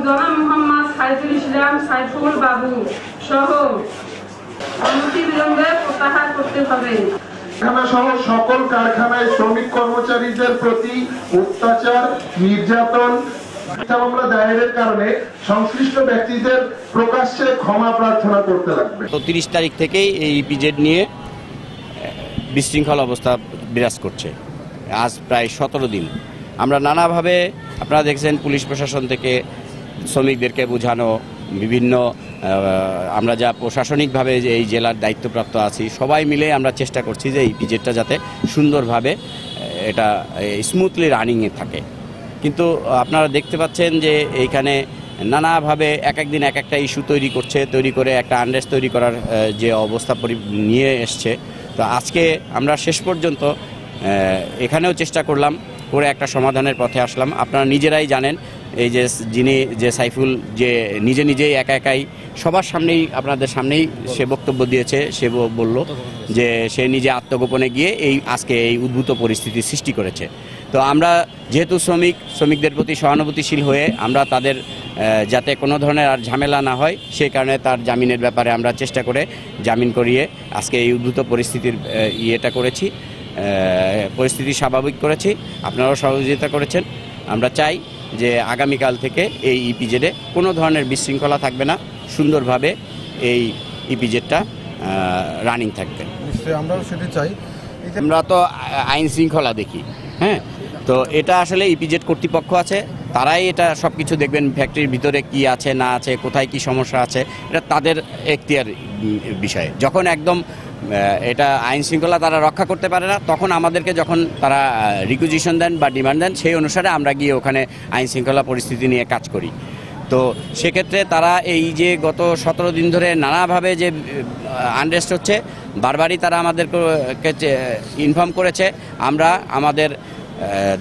জনাব মোহাম্মদ সাইফুল ইসলাম সাইফুল বাবু সহ অনতিবিলম্বে প্রত্যাহার করতে হবে। কারখানা সহ সকল কারখানায় শ্রমিক কর্মচারীদের প্রতি অত্যাচার, নির্যাতন, মামলা দায়েরের কারণে সংশ্লিষ্ট ব্যক্তিদের প্রকাশ্যে ক্ষমা প্রার্থনা করতে লাগবে। 30 তারিখ থেকেই এই ইপিজেড নিয়ে বিশৃঙ্খল অবস্থা বিরাজ করছে। আজ প্রায় 17 দিন আমরা নানাভাবে, আপনারা দেখছেন পুলিশ প্রশাসন থেকে শ্রমিকদেরকে বোঝানো, বিভিন্ন আমরা যা প্রশাসনিকভাবে যে এই জেলার দায়িত্বপ্রাপ্ত আছি সবাই মিলে আমরা চেষ্টা করছি যে ইপিজেডটা যাতে সুন্দরভাবে এটা স্মুথলি রানিংয়ে থাকে। কিন্তু আপনারা দেখতে পাচ্ছেন যে এইখানে নানাভাবে এক একদিন এক একটা ইস্যু তৈরি করে একটা আনরেস্ট তৈরি করার যে অবস্থা নিয়ে এসছে। তো আজকে আমরা শেষ পর্যন্ত এখানেও চেষ্টা করলাম, করে একটা সমাধানের পথে আসলাম। আপনারা নিজেরাই জানেন এই যে সাইফুল যে নিজেই একাই সবার সামনেই, আপনাদের সামনেই সে বক্তব্য দিয়েছে। সে বলল যে সে নিজে আত্মগোপনে গিয়ে আজকে এই উদ্ভূত পরিস্থিতি সৃষ্টি করেছে। তো আমরা যেহেতু শ্রমিকদের প্রতি সহানুভূতিশীল হয়ে আমরা তাদের যাতে কোনো ধরনের আর ঝামেলা না হয় সেই কারণে তার জামিনের ব্যাপারে আমরা চেষ্টা করে জামিন করিয়ে আজকে এই উদ্ভূত পরিস্থিতির পরিস্থিতি স্বাভাবিক করেছি। আপনারাও সহযোগিতা করেছেন। আমরা চাই যে আগামীকাল থেকে এই ইপিজেডে কোনো ধরনের বিশৃঙ্খলা থাকবে না, সুন্দরভাবে এই ইপিজেডটা রানিং থাকবে। আমরাও সেটা চাই। আমরা তো আইন শৃঙ্খলা দেখি, হ্যাঁ, তো এটা আসলে ইপিজেড কর্তৃপক্ষ আছে, তারাই এটা সব কিছু দেখবেন, ফ্যাক্টরির ভিতরে কি আছে না আছে, কোথায় কি সমস্যা আছে, এটা তাদের এখতিয়ার বিষয়। যখন একদম এটা আইন শৃঙ্খলা তারা রক্ষা করতে পারে না, তখন আমাদেরকে যখন তারা রিকুইজিশন দেন বা ডিমান্ড দেন, সেই অনুসারে আমরা গিয়ে ওখানে আইন শৃঙ্খলা পরিস্থিতি নিয়ে কাজ করি। তো সেক্ষেত্রে তারা এই যে গত 17 দিন ধরে নানাভাবে যে আনরেস্ট হচ্ছে, বারবারই তারা আমাদেরকে ইনফর্ম করেছে। আমরা আমাদের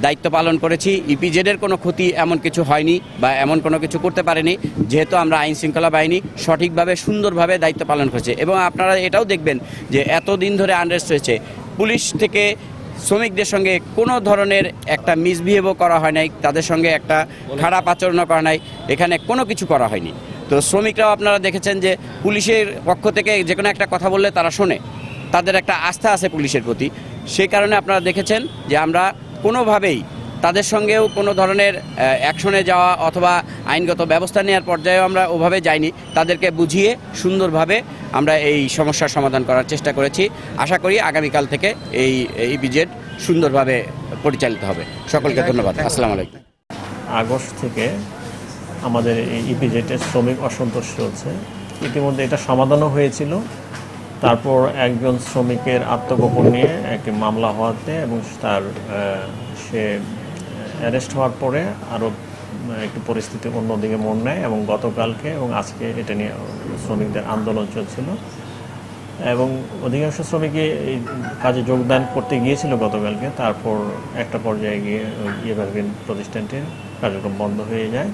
দায়িত্ব পালন করেছি। ইপিজেডের কোনো ক্ষতি এমন কিছু হয়নি বা এমন কোনো কিছু করতে পারেনি, যেহেতু আমরা আইন শৃঙ্খলা বাহিনী সঠিকভাবে সুন্দরভাবে দায়িত্ব পালন করেছে। এবং আপনারা এটাও দেখবেন যে এতদিন ধরে আনরেস্ট হয়েছে, পুলিশ থেকে শ্রমিকদের সঙ্গে কোনো ধরনের একটা মিসবিহেভও করা হয় নাই, তাদের সঙ্গে একটা খারাপ আচরণও করা নাই, এখানে কোনো কিছু করা হয়নি। তো শ্রমিকরাও আপনারা দেখেছেন যে পুলিশের পক্ষ থেকে যে কোনো একটা কথা বললে তারা শোনে, তাদের একটা আস্থা আছে পুলিশের প্রতি। সেই কারণে আপনারা দেখেছেন যে আমরা কোনোভাবেই তাদের সঙ্গেও কোনো ধরনের অ্যাকশনে যাওয়া অথবা আইনগত ব্যবস্থা নেওয়ার পর্যায়েও আমরা ওভাবে যাইনি। তাদেরকে বুঝিয়ে সুন্দরভাবে আমরা এই সমস্যার সমাধান করার চেষ্টা করেছি। আশা করি আগামীকাল থেকে এই ইপিজেড সুন্দরভাবে পরিচালিত হবে। সকলকে ধন্যবাদ। আসসালামু আলাইকুম। আগস্ট থেকে আমাদের এই ইপিজেডের শ্রমিক অসন্তোষ চলছে। ইতিমধ্যে এটা সমাধানও হয়েছিল। তারপর একজন শ্রমিকের আত্মগোপন নিয়ে একটি মামলা হওয়াতে এবং সে অ্যারেস্ট হওয়ার পরে আরও একটু পরিস্থিতি অন্যদিকে মন নেয় এবং গতকালকে এবং আজকে এটা নিয়ে শ্রমিকদের আন্দোলন চলছিল এবং অধিকাংশ শ্রমিকই এই কাজে যোগদান করতে গিয়েছিল গতকালকে। তারপর একটা পর্যায়ে গিয়ে এভারগ্রিন প্রতিষ্ঠানটির কার্যক্রম বন্ধ হয়ে যায়।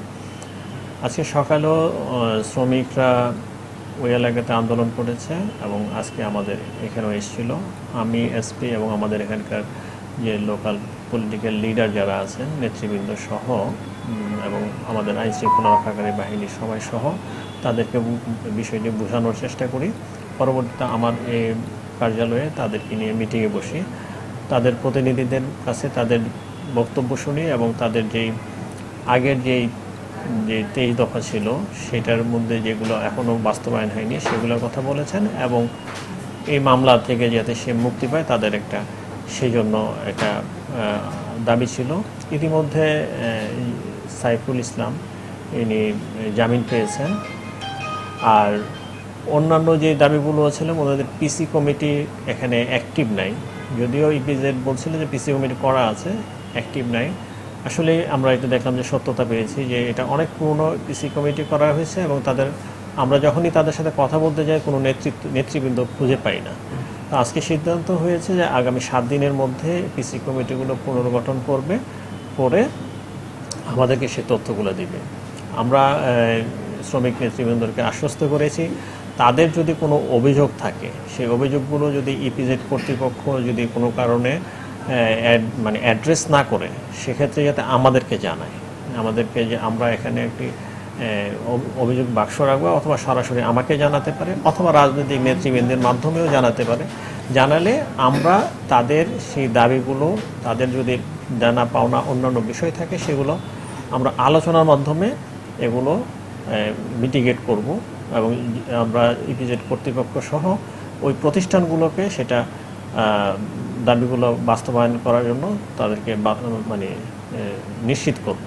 আজকে সকালেও শ্রমিকরা ওই এলাকাতে আন্দোলন করেছে এবং আজকে আমাদের এখানেও এসেছিল। আমি এসপি এবং আমাদের এখানকার যে লোকাল পলিটিক্যাল লিডার যারা আছেন, নেতৃবৃন্দ সহ এবং আমাদের আইন শৃঙ্খলা রক্ষাকারী বাহিনীর সবাই সহ তাদেরকে বিষয়টি বোঝানোর চেষ্টা করি। পরবর্তীতে আমার এই কার্যালয়ে তাদেরকে নিয়ে মিটিংয়ে বসি, তাদের প্রতিনিধিদের কাছে তাদের বক্তব্য শুনি এবং তাদের যেই আগের যে 23 দফা ছিল সেটার মধ্যে যেগুলো এখনও বাস্তবায়ন হয়নি সেগুলোর কথা বলেছেন এবং এই মামলা থেকে যাতে সে মুক্তি পায় তাদের সেই জন্য একটা দাবি ছিল। ইতিমধ্যে সাইফুল ইসলাম ইনি জামিন পেয়েছেন। আর অন্যান্য যে দাবিগুলো ছিল ওদের পিসি কমিটি এখানে অ্যাক্টিভ নাই, যদিও ইপিজেড বলছিল যে পিসি কমিটি করা আছে, অ্যাক্টিভ নাই। আসলে আমরা এটা দেখলাম যে সত্যতা পেয়েছি যে এটা অনেক পুরনো পিসি কমিটি করা হয়েছে এবং আমরা যখনই তাদের সাথে কথা বলতে যাই কোনো নেতৃবৃন্দ খুঁজে পাই না। তো আজকে সিদ্ধান্ত হয়েছে যে আগামী 7 দিনের মধ্যে পিসি কমিটিগুলো পুনর্গঠন করে আমাদেরকে সে তথ্যগুলো দিবে। আমরা শ্রমিক নেতৃবৃন্দকে আশ্বস্ত করেছি তাদের যদি কোনো অভিযোগ থাকে সেই অভিযোগগুলো যদি ইপিজেড কর্তৃপক্ষ যদি কোনো কারণে অ্যাড্রেস না করে সেক্ষেত্রে যাতে আমাদেরকে জানায়, আমাদেরকে যে আমরা এখানে একটি অভিযোগ বাক্স রাখবো, অথবা সরাসরি আমাকে জানাতে পারে, অথবা রাজনৈতিক নেতৃবৃন্দের মাধ্যমেও জানাতে পারে। জানালে আমরা তাদের সেই দাবিগুলো, তাদের যদি দেনা পাওনা অন্যান্য বিষয় থাকে, সেগুলো আমরা আলোচনার মাধ্যমে এগুলো মিটিগেট করব, এবং আমরা ইপিজেড কর্তৃপক্ষ সহ ওই প্রতিষ্ঠানগুলোকে সেটা দাবিগুলো বাস্তবায়ন করার জন্য তাদেরকে মানে নিশ্চিত করব,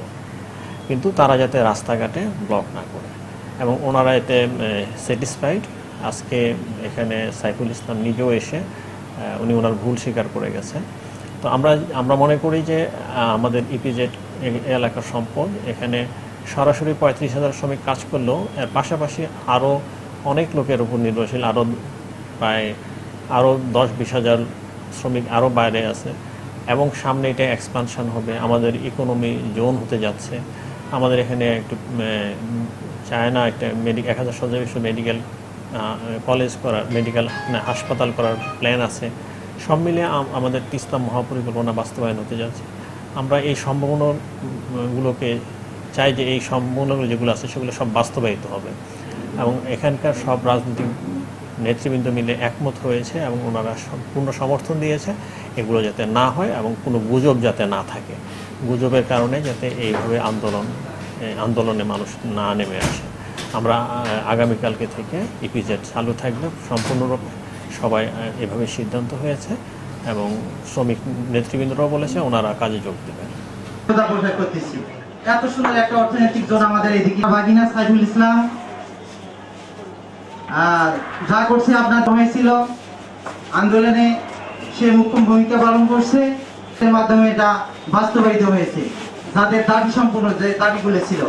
কিন্তু তারা যাতে রাস্তাঘাটে ব্লক না করে। এবং ওনারা এতে স্যাটিসফাইড। আজকে এখানে সাইফুল ইসলাম নিজেও এসে উনি ওনার ভুল স্বীকার করে গেছেন। তো আমরা মনে করি যে আমাদের ইপিজেড এলাকার সম্পদ, এখানে সরাসরি 35,000 শ্রমিক কাজ করলেও এর পাশাপাশি আরও অনেক লোকের উপর নির্ভরশীল, আরও 10-20,000 শ্রমিক আরও বাইরে আছে, এবং সামনে এটা এক্সপানশন হবে, আমাদের ইকোনমি জোন হতে যাচ্ছে। আমাদের এখানে একটু চায়না একটা 1000 শয্যা বিশিষ্ট মেডিকেল কলেজ করার, মেডিকেল হাসপাতাল করার প্ল্যান আছে। সব মিলিয়ে আমাদের তিস্তা মহাপরিকল্পনা বাস্তবায়ন হতে যাচ্ছে। আমরা এই সম্ভাবনাগুলোকে চাই যে এই সম্ভাবনাগুলো যেগুলো আছে সেগুলো সব বাস্তবায়িত হবে, এবং এখানকার সব রাজনৈতিক নেতৃবৃন্দ মিলে একমত হয়েছে এবং ওনারা সম্পূর্ণ সমর্থন দিয়েছে এগুলো যাতে না হয়, এবং কোনো গুজব যাতে না থাকে। গুজবের কারণে যাতে এইভাবে আন্দোলনে মানুষ না নেমে আসে। আমরা আগামীকালকে থেকে ইপিজেড চালু থাকবে সম্পূর্ণরূপে, সবাই এভাবে সিদ্ধান্ত হয়েছে, এবং শ্রমিক নেতৃবৃন্দরাও বলেছে ওনারা কাজে যোগ দেবেন। এত সুন্দর একটা অর্থনৈতিক জোন আমাদের এদিকে বাগিনা সাইফুল ইসলাম যা করছে আপনার হয়েছিল আন্দোলনে, সে মুখ্য ভূমিকা পালন করছে, এর মাধ্যমে এটা বাস্তবায়িত হয়েছে। যাদের দাবি সম্পূর্ণ যে দাবিগুলো ছিল